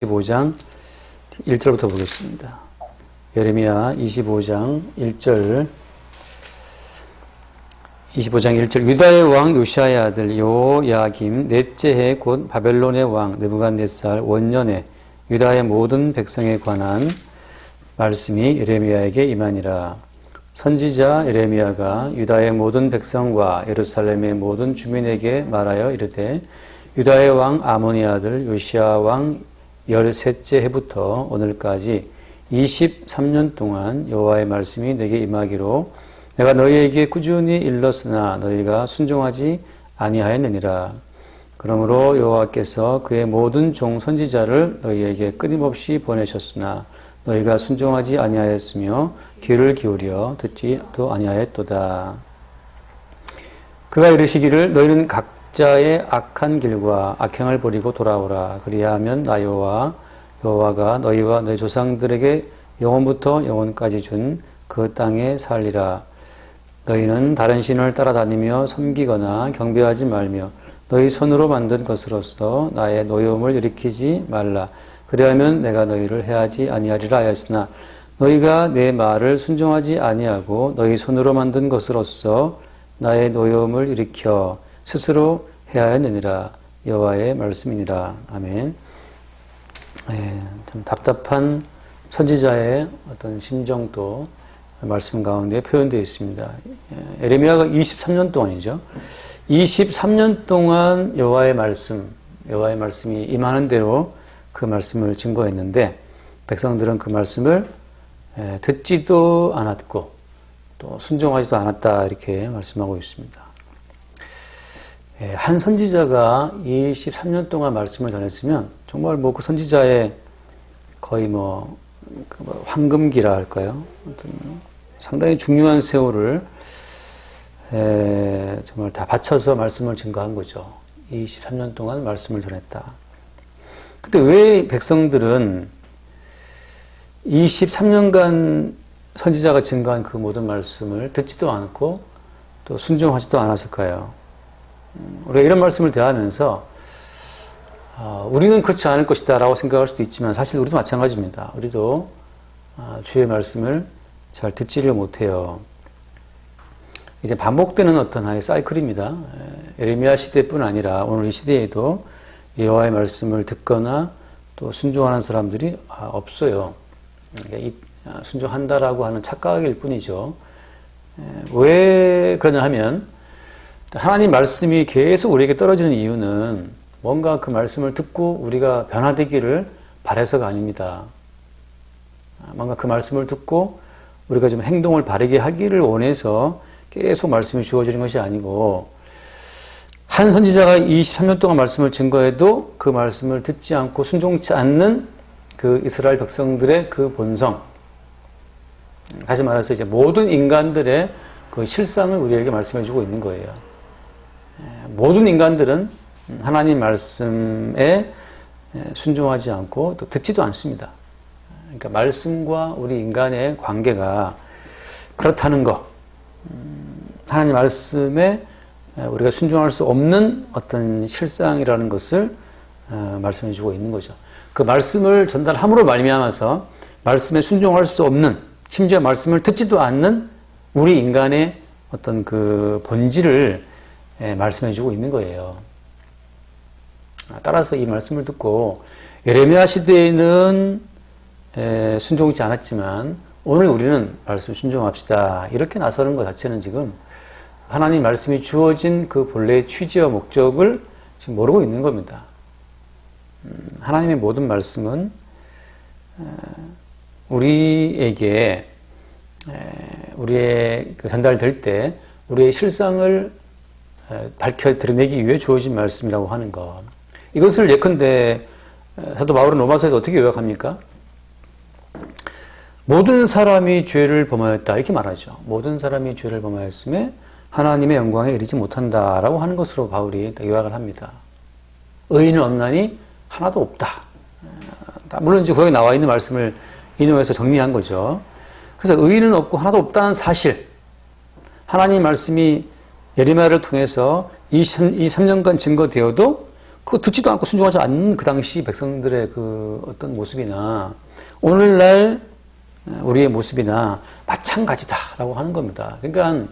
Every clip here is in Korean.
25장 1절부터 보겠습니다. 예레미야 25장 1절. 유다의 왕 요시야의 아들 요야김 넷째 해 곧 바벨론의 왕 느부갓네살 원년에 유다의 모든 백성에 관한 말씀이 예레미야에게 임하니라. 선지자 예레미야가 유다의 모든 백성과 예루살렘의 모든 주민에게 말하여 이르되, 유다의 왕 아모니 아들 요시야 왕 13째 해부터 오늘까지 23년 동안 여호와의 말씀이 내게 임하기로 내가 너희에게 꾸준히 일렀으나 너희가 순종하지 아니하였느니라. 그러므로 여호와께서 그의 모든 종 선지자를 너희에게 끊임없이 보내셨으나 너희가 순종하지 아니하였으며 귀를 기울여 듣지도 아니하였도다. 그가 이르시기를 너희는 각자의 악한 길과 악행을 버리고 돌아오라. 그리하면 나 여호와가 너희와 너희 조상들에게 영원부터 영원까지 준 그 땅에 살리라. 너희는 다른 신을 따라다니며 섬기거나 경배하지 말며 너희 손으로 만든 것으로서 나의 노여움을 일으키지 말라. 그리하면 내가 너희를 해하지 아니하리라 하였으나 너희가 내 말을 순종하지 아니하고 너희 손으로 만든 것으로서 나의 노여움을 일으켜 스스로 해하였느니라. 여호와의 말씀이니라. 아멘. 좀 답답한 선지자의 어떤 심정도 말씀 가운데 표현되어 있습니다. 예레미야가 23년 동안이죠. 23년 동안 여호와의 말씀이 임하는 대로 그 말씀을 증거했는데 백성들은 그 말씀을 듣지도 않았고 또 순종하지도 않았다, 이렇게 말씀하고 있습니다. 한 선지자가 23년 동안 말씀을 전했으면 정말 그 선지자의 거의 황금기라 할까요? 상당히 중요한 세월을 정말 다 바쳐서 말씀을 증거한 거죠. 23년 동안 말씀을 전했다. 근데 왜 백성들은 23년간 선지자가 증거한 그 모든 말씀을 듣지도 않고 또 순종하지도 않았을까요? 우리가 이런 말씀을 대하면서 우리는 그렇지 않을 것이다 라고 생각할 수도 있지만 사실 우리도 마찬가지입니다. 우리도 주의 말씀을 잘 듣지를 못해요. 이제 반복되는 어떤 하나의 사이클입니다. 예레미야 시대뿐 아니라 오늘 이 시대에도 여호와의 말씀을 듣거나 또 순종하는 사람들이 없어요. 순종한다라고 하는 착각일 뿐이죠. 왜 그러냐 하면 하나님 말씀이 계속 우리에게 떨어지는 이유는 뭔가 그 말씀을 듣고 우리가 변화되기를 바라서가 아닙니다. 뭔가 그 말씀을 듣고 우리가 좀 행동을 바르게 하기를 원해서 계속 말씀이 주어지는 것이 아니고, 한 선지자가 23년 동안 말씀을 증거해도 그 말씀을 듣지 않고 순종치 않는 그 이스라엘 백성들의 그 본성, 다시 말해서 이제 모든 인간들의 그 실상을 우리에게 말씀해 주고 있는 거예요. 모든 인간들은 하나님 말씀에 순종하지 않고 또 듣지도 않습니다. 그러니까 말씀과 우리 인간의 관계가 그렇다는 거, 하나님 말씀에 우리가 순종할 수 없는 어떤 실상이라는 것을 말씀해 주고 있는 거죠. 그 말씀을 전달함으로 말미암아서 말씀에 순종할 수 없는, 심지어 말씀을 듣지도 않는 우리 인간의 어떤 그 본질을 말씀해 주고 있는 거예요. 따라서 이 말씀을 듣고 예레미야 시대에는 순종하지 않았지만 오늘 우리는 말씀 순종합시다, 이렇게 나서는 것 자체는 지금 하나님 말씀이 주어진 그 본래의 취지와 목적을 지금 모르고 있는 겁니다. 하나님의 모든 말씀은 우리에게 우리의 전달될 때 우리의 실상을 밝혀 드러내기 위해 주어진 말씀이라고 하는 것. 이것을 예컨대 사도 바울은 로마서에서 어떻게 요약합니까? 모든 사람이 죄를 범하였다, 이렇게 말하죠. 모든 사람이 죄를 범하였음에 하나님의 영광에 이르지 못한다라고 하는 것으로 바울이 요약을 합니다. 의인은 없나니 하나도 없다. 물론 이제 구약에 나와 있는 말씀을 인용해서 정리한 거죠. 그래서 의인은 없고 하나도 없다는 사실, 하나님 말씀이 예레미야를 통해서 23년간 증거되어도 그거 듣지도 않고 순종하지 않는 그 당시 백성들의 그 어떤 모습이나 오늘날 우리의 모습이나 마찬가지다라고 하는 겁니다. 그러니까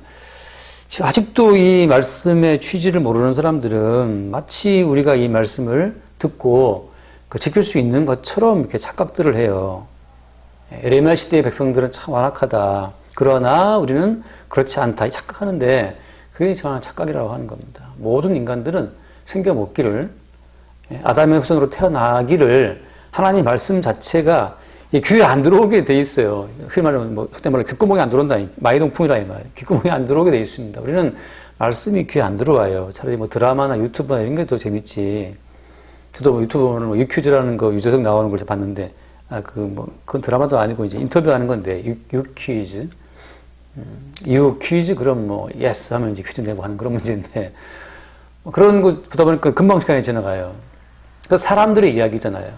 아직도 이 말씀의 취지를 모르는 사람들은 마치 우리가 이 말씀을 듣고 지킬 수 있는 것처럼 이렇게 착각들을 해요. 에레미야 시대의 백성들은 참 완악하다. 그러나 우리는 그렇지 않다. 착각하는데 그게 저는 착각이라고 하는 겁니다. 모든 인간들은 생겨 먹기를, 아담의 후손으로 태어나기를 하나님 말씀 자체가 귀에 안 들어오게 돼 있어요. 흔히 말하면 그때 말로 귓구멍에 안 들어온다. 마이동풍이라 이 말. 귓구멍에 안 들어오게 돼 있습니다. 우리는 말씀이 귀에 안 들어와요. 차라리 드라마나 유튜브나 이런 게 더 재밌지. 저도 유튜브는 유퀴즈라는 거 유재석 나오는 걸 봤는데, 그건 드라마도 아니고 이제 인터뷰하는 건데, 유퀴즈. 유퀴즈, 그럼 예스 하면 이제 퀴즈 내고 하는 그런 문제인데, 그런 거 보다 보니까 금방 시간이 지나가요. 그 사람들의 이야기잖아요.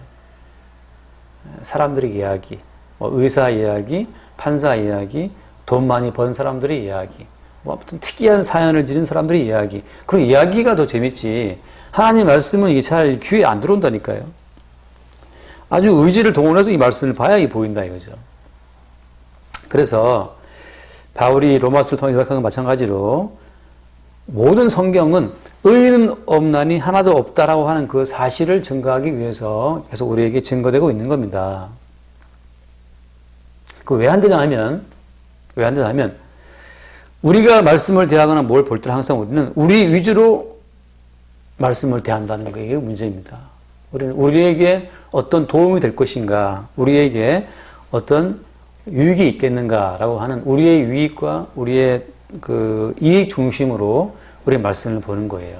사람들의 이야기, 의사 이야기, 판사 이야기, 돈 많이 번 사람들의 이야기, 아무튼 특이한 사연을 지닌 사람들의 이야기. 그런 이야기가 더 재밌지. 하나님 말씀은 이게 잘 귀에 안 들어온다니까요. 아주 의지를 동원해서 이 말씀을 봐야 보인다 이거죠. 그래서 바울이 로마서를 통해 요약한 건 마찬가지로 모든 성경은 의인은 없나니 하나도 없다라고 하는 그 사실을 증거하기 위해서 계속 우리에게 증거되고 있는 겁니다. 그 왜 안 되냐 하면, 우리가 말씀을 대하거나 뭘 볼 때 항상 우리는 우리 위주로 말씀을 대한다는 게 문제입니다. 우리는 우리에게 어떤 도움이 될 것인가, 우리에게 어떤 유익이 있겠는가라고 하는 우리의 유익과 우리의 그 이익 중심으로 우리의 말씀을 보는 거예요.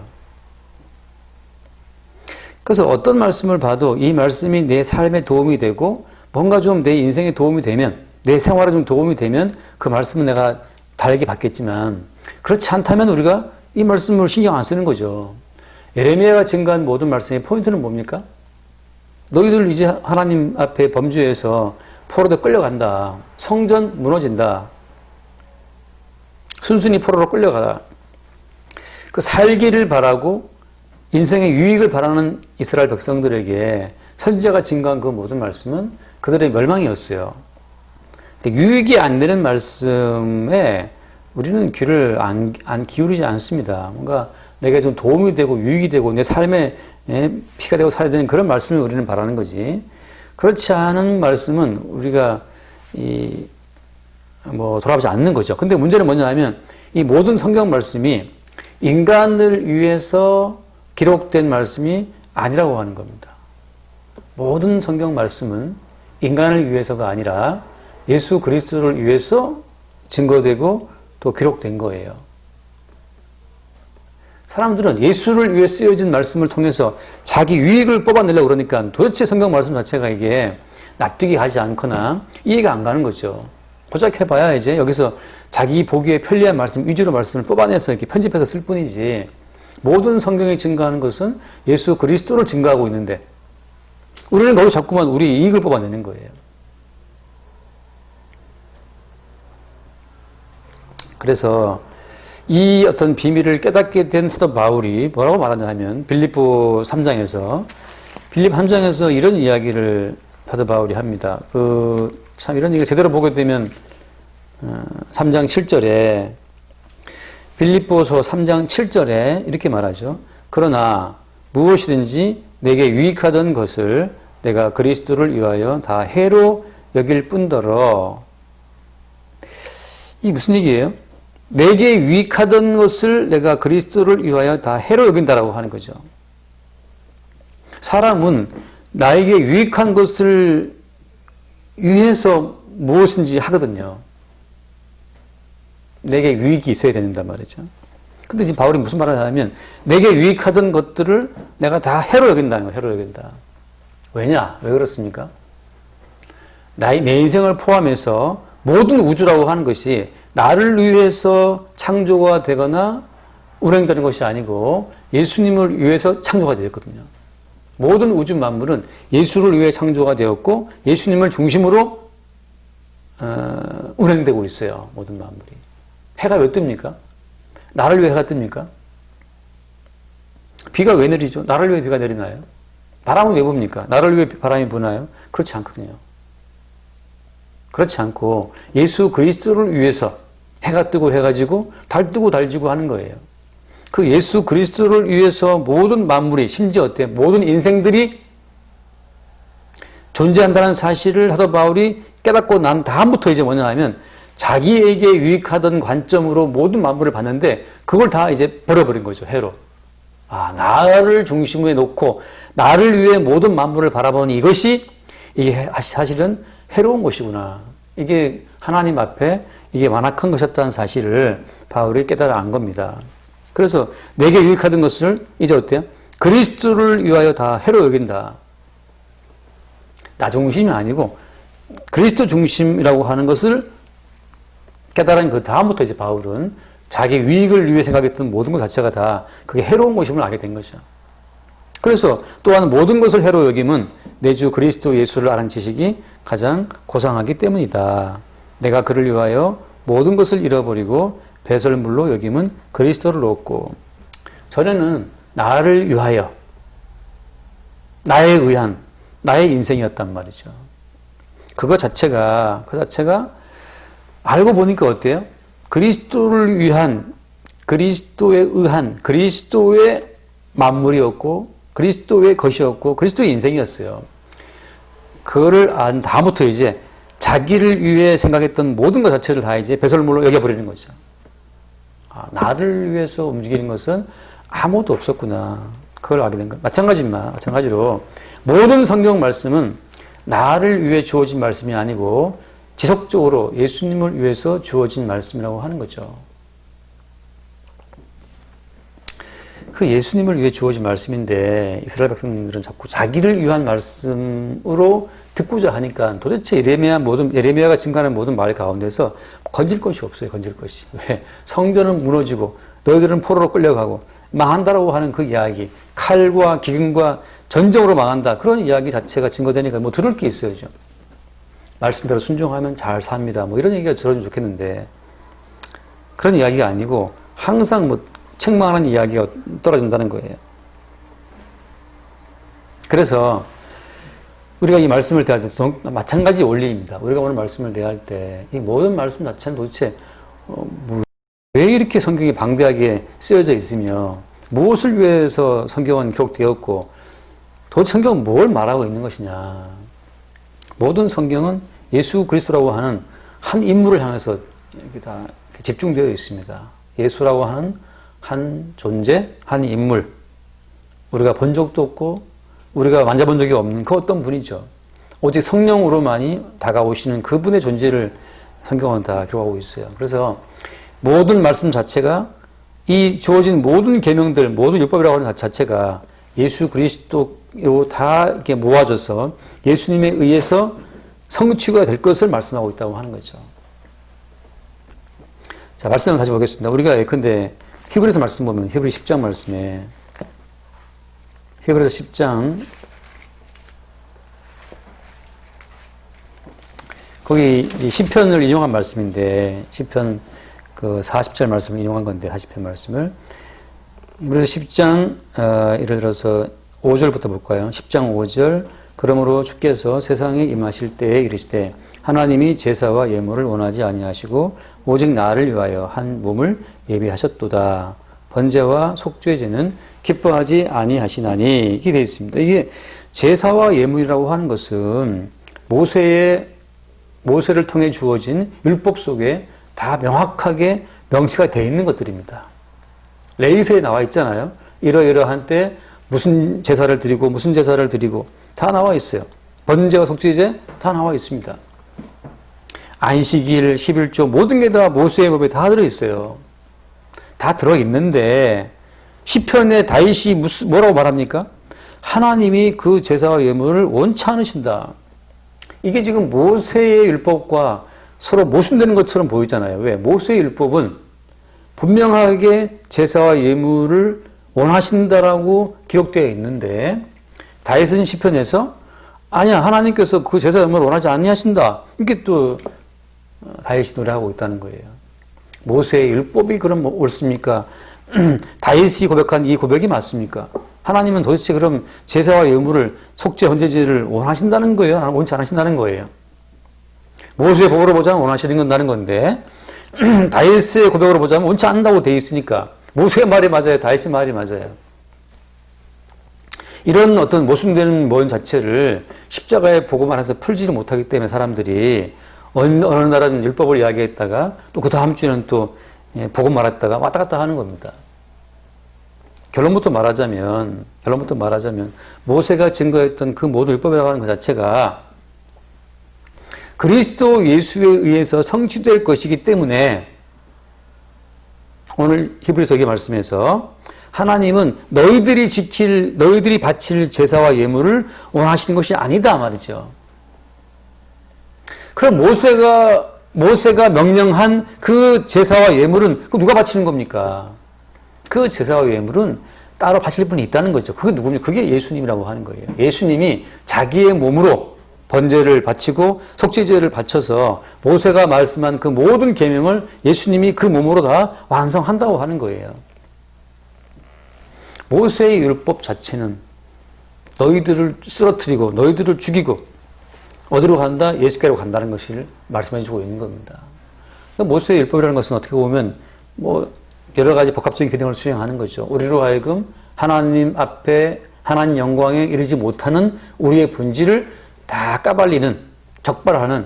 그래서 어떤 말씀을 봐도 이 말씀이 내 삶에 도움이 되고 뭔가 좀 내 인생에 도움이 되면, 내 생활에 좀 도움이 되면 그 말씀은 내가 달게 받겠지만, 그렇지 않다면 우리가 이 말씀을 신경 안 쓰는 거죠. 예레미야가 증거한 모든 말씀의 포인트는 뭡니까? 너희들 이제 하나님 앞에 범죄해서 포로로 끌려간다. 성전 무너진다. 순순히 포로로 끌려가라. 그 살기를 바라고 인생의 유익을 바라는 이스라엘 백성들에게 선지자가 증거한 그 모든 말씀은 그들의 멸망이었어요. 유익이 안 되는 말씀에 우리는 귀를 안 기울이지 않습니다. 뭔가 내게 좀 도움이 되고 유익이 되고 내 삶에 피가 되고 살아야 되는 그런 말씀을 우리는 바라는 거지. 그렇지 않은 말씀은 우리가 돌아보지 않는 거죠. 근데 문제는 뭐냐 하면 이 모든 성경 말씀이 인간을 위해서 기록된 말씀이 아니라고 하는 겁니다. 모든 성경 말씀은 인간을 위해서가 아니라 예수 그리스도를 위해서 증거되고 또 기록된 거예요. 사람들은 예수를 위해 쓰여진 말씀을 통해서 자기 유익을 뽑아내려고 그러니까 도대체 성경 말씀 자체가 이게 납득이 가지 않거나 이해가 안 가는 거죠. 고작 해봐야 이제 여기서 자기 보기에 편리한 말씀 위주로 말씀을 뽑아내서 이렇게 편집해서 쓸 뿐이지, 모든 성경이 증거하는 것은 예수 그리스도를 증거하고 있는데 우리는 거기 자꾸만 우리 이익을 뽑아내는 거예요. 그래서 이 어떤 비밀을 깨닫게 된 사도 바울이 뭐라고 말하냐 하면 빌립보 3장에서 이런 이야기를 사도 바울이 합니다. 참 이런 얘기를 제대로 보게 되면 3장 7절에 빌립보서 3장 7절에 이렇게 말하죠. 그러나 무엇이든지 내게 유익하던 것을 내가 그리스도를 위하여 다 해로 여길 뿐더러. 이게 무슨 얘기예요? 내게 유익하던 것을 내가 그리스도를 위하여 다 해로 여긴다라고 하는 거죠. 사람은 나에게 유익한 것을 위해서 무엇인지 하거든요. 내게 유익이 있어야 된단 말이죠. 근데 지금 바울이 무슨 말을 하냐면 내게 유익하던 것들을 내가 다 해로 여긴다는 거예요. 해로 여긴다. 왜냐? 왜 그렇습니까? 내 인생을 포함해서 모든 우주라고 하는 것이 나를 위해서 창조가 되거나 운행되는 것이 아니고 예수님을 위해서 창조가 되었거든요. 모든 우주 만물은 예수를 위해 창조가 되었고 예수님을 중심으로 운행되고 있어요. 모든 만물이. 해가 왜 뜹니까? 나를 위해 해가 뜹니까? 비가 왜 내리죠? 나를 위해 비가 내리나요? 바람은 왜 붑니까? 나를 위해 바람이 부나요? 그렇지 않거든요. 그렇지 않고 예수 그리스도를 위해서 해가 뜨고 해가지고 달 뜨고 달 지고 하는 거예요. 그 예수 그리스도를 위해서 모든 만물이, 심지어 어때요? 모든 인생들이 존재한다는 사실을 사도 바울이 깨닫고 난 다음부터 이제 뭐냐 하면 자기에게 유익하던 관점으로 모든 만물을 봤는데 그걸 다 이제 버려버린 거죠. 해로. 나를 중심에 놓고 나를 위해 모든 만물을 바라보니 이것이 이게 사실은 해로운 것이구나. 이게 하나님 앞에 이게 완악한 것이었다는 사실을 바울이 깨달아 안 겁니다. 그래서 내게 유익하던 것을 이제 어때요? 그리스도를 위하여 다 해로 여긴다. 나 중심이 아니고 그리스도 중심이라고 하는 것을 깨달은 그 다음부터 이제 바울은 자기 유익을 위해 생각했던 모든 것 자체가 다 그게 해로운 것임을 알게 된 거죠. 그래서 또한 모든 것을 해로 여김은 내 주 그리스도 예수를 아는 지식이 가장 고상하기 때문이다. 내가 그를 위하여 모든 것을 잃어버리고 배설물로 여김은 그리스도를 얻고. 전에는 나를 위하여 나에 의한 나의 인생이었단 말이죠. 그거 자체가 알고 보니까 어때요? 그리스도를 위한, 그리스도에 의한, 그리스도의 만물이었고, 그리스도의 것이었고, 그리스도의 인생이었어요. 그거를 안 다음부터 이제 자기를 위해 생각했던 모든 것 자체를 다 이제 배설물로 여겨버리는 거죠. 나를 위해서 움직이는 것은 아무것도 없었구나. 그걸 알게 된 거예요. 마찬가지로 모든 성경 말씀은 나를 위해 주어진 말씀이 아니고 지속적으로 예수님을 위해서 주어진 말씀이라고 하는 거죠. 그 예수님을 위해 주어진 말씀인데 이스라엘 백성들은 자꾸 자기를 위한 말씀으로 듣고자 하니까 도대체 예레미야가 증가하는 모든 말 가운데서 건질 것이 없어요. 건질 것이. 왜? 성전은 무너지고 너희들은 포로로 끌려가고 망한다라고 하는 그 이야기, 칼과 기근과 전쟁으로 망한다. 그런 이야기 자체가 증거되니까 뭐 들을 게 있어야죠. 말씀대로 순종하면 잘 삽니다. 뭐 이런 얘기가 들어주면 좋겠는데 그런 이야기가 아니고 항상 뭐 책망하는 이야기가 떨어진다는 거예요. 그래서 우리가 이 말씀을 대할 때 마찬가지 원리입니다. 우리가 오늘 말씀을 대할 때 이 모든 말씀 자체는 도대체 왜 이렇게 성경이 방대하게 쓰여져 있으며 무엇을 위해서 성경은 기록되었고 도대체 성경은 뭘 말하고 있는 것이냐. 모든 성경은 예수 그리스도라고 하는 한 인물을 향해서 이렇게 다 집중되어 있습니다. 예수라고 하는 한 존재, 한 인물. 우리가 본 적도 없고 우리가 만져본 적이 없는 그 어떤 분이죠. 오직 성령으로만이 다가오시는 그분의 존재를 성경은 다 기록하고 있어요. 그래서 모든 말씀 자체가 이 주어진 모든 계명들, 모든 율법이라고 하는 자체가 예수 그리스도로 다 이렇게 모아져서 예수님에 의해서 성취가 될 것을 말씀하고 있다고 하는 거죠. 자, 말씀을 다시 보겠습니다. 우리가 예컨대 히브리서 말씀 보면 히브리 10장 말씀에 히브리서 10장 거기 시편을 인용한 말씀인데 시편 그 40절 말씀을 인용한 건데 40편 말씀을 히브리서 10장 예를 들어서 5절부터 볼까요? 10장 5절 그러므로 주께서 세상에 임하실 때에 이르시되 하나님이 제사와 예물을 원하지 아니하시고 오직 나를 위하여 한 몸을 예비하셨도다. 번제와 속죄제는 기뻐하지 아니하시나니 이렇게 되어 있습니다. 이게 제사와 예물이라고 하는 것은 모세를 통해 주어진 율법 속에 다 명확하게 명시가 되어 있는 것들입니다. 레위기서에 나와 있잖아요. 이러이러한 때 무슨 제사를 드리고 무슨 제사를 드리고 다 나와 있어요. 번제와 속죄제 다 나와 있습니다. 안식일, 11조 모든 게 다 모세의 법에 다 들어있어요. 다 들어있는데 시편의 다윗이 뭐라고 말합니까? 하나님이 그 제사와 예물을 원치 않으신다. 이게 지금 모세의 율법과 서로 모순되는 것처럼 보이잖아요. 왜? 모세의 율법은 분명하게 제사와 예물을 원하신다라고 기록되어 있는데 다윗은 시편에서 아니야 하나님께서 그 제사 예물을 원하지 아니하신다. 이게 또 다윗이 노래하고 있다는 거예요. 모세의 율법이 그럼 옳습니까? 다윗이 고백한 이 고백이 맞습니까? 하나님은 도대체 그럼 제사와 예물을 속죄 헌제제를 원하신다는 거예요? 원치 않으신다는 거예요? 모세의 복으로 보자면 원하시는 건데 다윗의 고백으로 보자면 원치 않는다고 되어 있으니까 모세의 말이 맞아요? 다윗의 말이 맞아요? 이런 어떤 모순되는 면 자체를 십자가의 복음 안에서 풀지를 못하기 때문에 사람들이 어느 날은 율법을 이야기했다가 또 그 다음 주에는 또 복음 말했다가 왔다 갔다 하는 겁니다. 결론부터 말하자면 모세가 증거했던 그 모든 율법이라고 하는 것 자체가 그리스도 예수에 의해서 성취될 것이기 때문에 오늘 히브리서 의 말씀에서 하나님은 너희들이 바칠 제사와 예물을 원하시는 것이 아니다 말이죠. 그럼 모세가 명령한 그 제사와 예물은 누가 바치는 겁니까? 그 제사와 예물은 따로 바칠 분이 있다는 거죠. 그게 누굽니까? 그게 예수님이라고 하는 거예요. 예수님이 자기의 몸으로 번제를 바치고 속죄제를 바쳐서 모세가 말씀한 그 모든 계명을 예수님이 그 몸으로 다 완성한다고 하는 거예요. 모세의 율법 자체는 너희들을 쓰러뜨리고 너희들을 죽이고 어디로 간다? 예수께로 간다는 것을 말씀해 주고 있는 겁니다. 모세의 율법이라는 것은 어떻게 보면 여러 가지 복합적인 기능을 수행하는 거죠. 우리로 하여금 하나님 앞에 하나님 영광에 이르지 못하는 우리의 본질을 다 까발리는, 적발하는,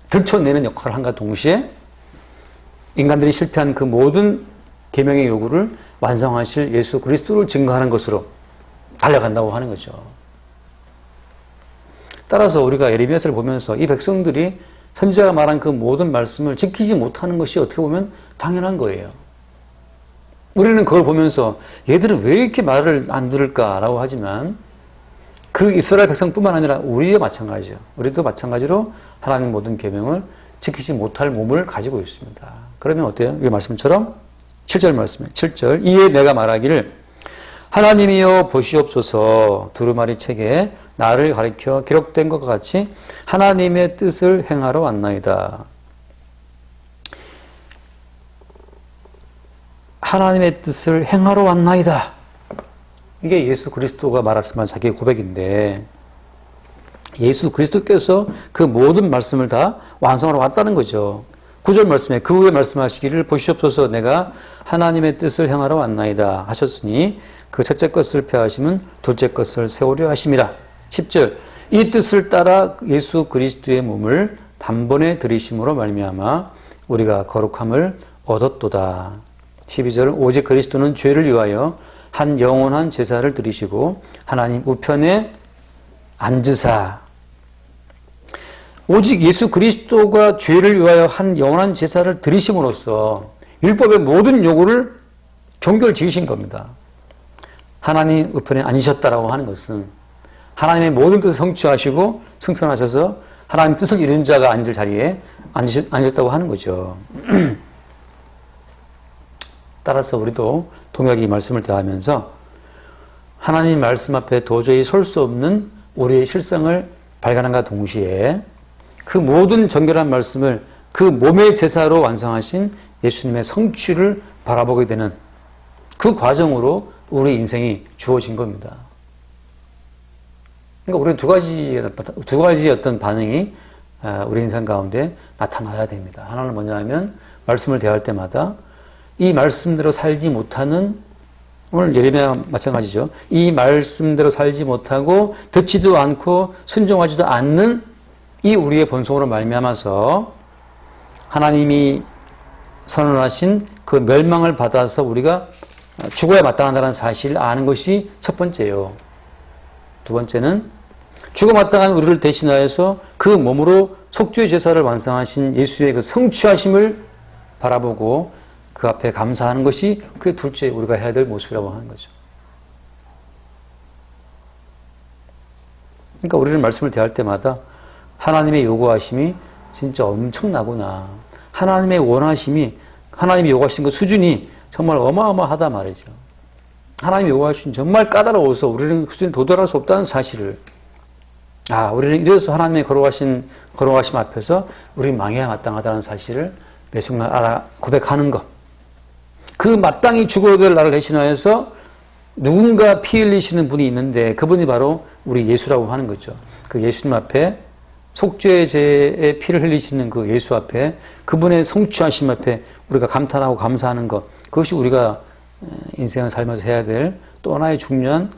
들춰내는 역할을 한과 동시에 인간들이 실패한 그 모든 계명의 요구를 완성하실 예수 그리스도를 증거하는 것으로 달려간다고 하는 거죠. 따라서 우리가 예레미야서를 보면서 이 백성들이 선지자가 말한 그 모든 말씀을 지키지 못하는 것이 어떻게 보면 당연한 거예요. 우리는 그걸 보면서 얘들은 왜 이렇게 말을 안 들을까라고 하지만 그 이스라엘 백성뿐만 아니라 우리도 마찬가지죠. 우리도 마찬가지로 하나님 모든 계명을 지키지 못할 몸을 가지고 있습니다. 그러면 어때요? 이 말씀처럼 7절 말씀에 7절 이에 내가 말하기를 하나님이여 보시옵소서 두루마리 책에 나를 가리켜 기록된 것과 같이 하나님의 뜻을 행하러 왔나이다. 하나님의 뜻을 행하러 왔나이다. 이게 예수 그리스도가 말씀한 자기의 고백인데 예수 그리스도께서 그 모든 말씀을 다 완성하러 왔다는 거죠. 9절 말씀에 그 후에 말씀하시기를 보시옵소서 내가 하나님의 뜻을 행하러 왔나이다 하셨으니 그 첫째 것을 폐하시면 둘째 것을 세우려 하심이라. 10절 이 뜻을 따라 예수 그리스도의 몸을 단번에 들이심으로 말미암아 우리가 거룩함을 얻었도다. 12절 오직 그리스도는 죄를 위하여 한 영원한 제사를 드리시고 하나님 우편에 앉으사. 오직 예수 그리스도가 죄를 위하여 한 영원한 제사를 드리심으로써 율법의 모든 요구를 종결 지으신 겁니다. 하나님 우편에 앉으셨다라고 하는 것은 하나님의 모든 뜻을 성취하시고 승천하셔서 하나님 뜻을 이룬 자가 앉을 자리에 앉으셨다고 하는 거죠. 따라서 우리도 동일하게 이 말씀을 대하면서 하나님 말씀 앞에 도저히 설 수 없는 우리의 실상을 발견함과 동시에 그 모든 정결한 말씀을 그 몸의 제사로 완성하신 예수님의 성취를 바라보게 되는 그 과정으로 우리 인생이 주어진 겁니다. 그러니까 우리는 두 가지 어떤 반응이 우리 인생 가운데 나타나야 됩니다. 하나는 뭐냐면 말씀을 대할 때마다 이 말씀대로 살지 못하는 오늘 예레미야 마찬가지죠. 이 말씀대로 살지 못하고 듣지도 않고 순종하지도 않는 이 우리의 본성으로 말미암아서 하나님이 선언하신 그 멸망을 받아서 우리가 죽어야 마땅하다는 사실을 아는 것이 첫 번째예요. 두 번째는 죽어 마땅한 우리를 대신하여서 그 몸으로 속죄의 제사를 완성하신 예수의 그 성취하심을 바라보고 그 앞에 감사하는 것이 그 둘째 우리가 해야 될 모습이라고 하는 거죠. 그러니까 우리는 말씀을 대할 때마다 하나님의 요구하심이 진짜 엄청나구나. 하나님의 원하심이 하나님이 요구하신 그 수준이 정말 어마어마하다 말이죠. 하나님이 요구하신 정말 까다로워서 우리는 그 수준에 도달할 수 없다는 사실을 우리는 이래서 하나님의 거룩하심 앞에서 우리 망해야 마땅하다는 사실을 매 순간 고백하는 것. 그 마땅히 죽어야 될 나를 대신하여서 누군가 피 흘리시는 분이 있는데 그분이 바로 우리 예수라고 하는 거죠. 그 예수님 앞에 속죄제의 피를 흘리시는 그 예수 앞에 그분의 성취하심 앞에 우리가 감탄하고 감사하는 것, 그것이 우리가 인생을 살면서 해야 될 또 하나의 중요한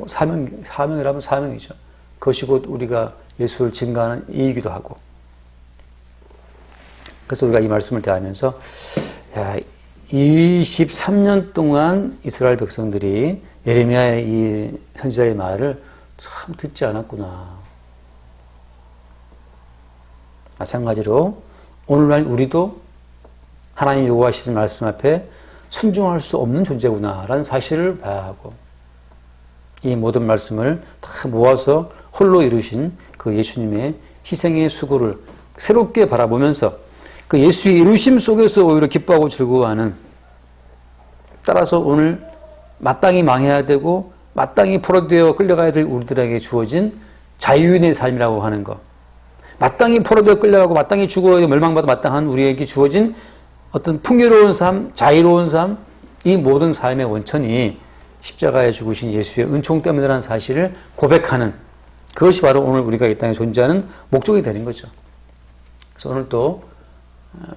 사명이라면 사명이죠. 그것이 곧 우리가 예수를 증거하는 이이기도 하고. 그래서 우리가 이 말씀을 대하면서 23년 동안 이스라엘 백성들이 예레미야의 이 선지자의 말을 참 듣지 않았구나. 마찬가지로 오늘날 우리도 하나님 요구하시는 말씀 앞에 순종할 수 없는 존재구나라는 사실을 봐야 하고, 이 모든 말씀을 다 모아서 홀로 이루신 그 예수님의 희생의 수고를 새롭게 바라보면서 그 예수의 이루심 속에서 오히려 기뻐하고 즐거워하는, 따라서 오늘 마땅히 망해야 되고 마땅히 포로되어 끌려가야 될 우리들에게 주어진 자유인의 삶이라고 하는 것, 마땅히 포로되어 끌려가고 마땅히 죽어야 멸망받아 마땅한 우리에게 주어진 어떤 풍요로운 삶, 자유로운 삶, 이 모든 삶의 원천이 십자가에 죽으신 예수의 은총 때문이라는 사실을 고백하는, 그것이 바로 오늘 우리가 이 땅에 존재하는 목적이 되는 거죠. 그래서 오늘 또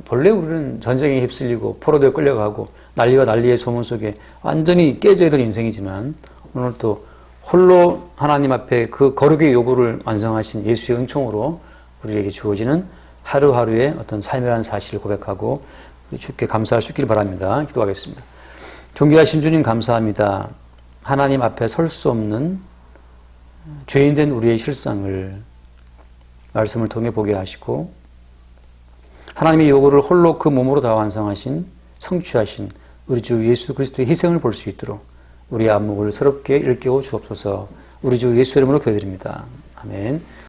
본래 우리는 전쟁에 휩쓸리고 포로되어 끌려가고 난리와 난리의 소문 속에 완전히 깨져야 될 인생이지만, 오늘 또 홀로 하나님 앞에 그 거룩의 요구를 완성하신 예수의 은총으로 우리에게 주어지는 하루하루의 어떤 삶이라는 사실을 고백하고 주께 감사할 수 있기를 바랍니다. 기도하겠습니다. 존귀하신 주님, 감사합니다. 하나님 앞에 설 수 없는 죄인된 우리의 실상을 말씀을 통해 보게 하시고, 하나님의 요구를 홀로 그 몸으로 다 완성하신, 성취하신 우리 주 예수 그리스도의 희생을 볼 수 있도록 우리의 안목을 새롭게 일깨워 주옵소서. 우리 주 예수의 이름으로 기도드립니다. 아멘.